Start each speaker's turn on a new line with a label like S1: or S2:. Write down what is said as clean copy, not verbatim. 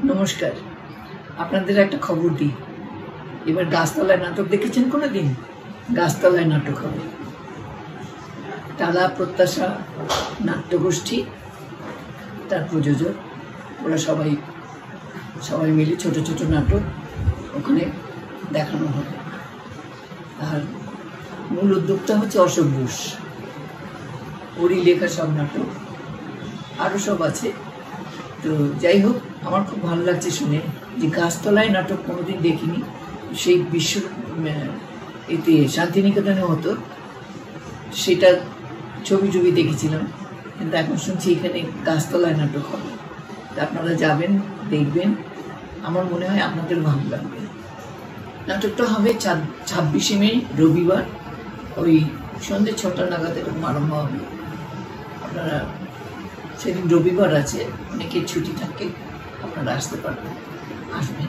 S1: নমস্কার, আপনাদের একটা খবর দিই। এবার গাছতলায় নাটক দেখেছেন কোনোদিন? গাছতলায় নাটক হবে। টালা প্রত্যাশা নাট্যগোষ্ঠী তার প্রযোজক, ওরা সবাই মিলে ছোট ছোট নাটক ওখানে দেখানো হবে। আর মূল উদ্যোক্তা হচ্ছে অশোক ঘোষ, ওরই লেখা সব নাটক, আরও সব আছে। তো যাই হোক, আমার খুব ভালো লাগছে শুনে যে গাছতলায় নাটক কোনোদিন দেখিনি। সেই বিশ্ব এতে শান্তিনিকেতনে হতো, সেটা ছবি দেখেছিলাম, কিন্তু এখন শুনছি এখানে গাছতলায় নাটক হবে। তা আপনারা যাবেন, দেখবেন, আমার মনে হয় আপনাদের ভালো লাগবে। নাটকটা হবে 26শে মে রবিবার, ওই সন্ধ্যে 6টা নাগাদ এরকম আরম্ভ হবে। আপনারা সেদিন রবিবার আছে, অনেকের ছুটি থাকে, আপনারা আসতে পারবেন, আসবেন।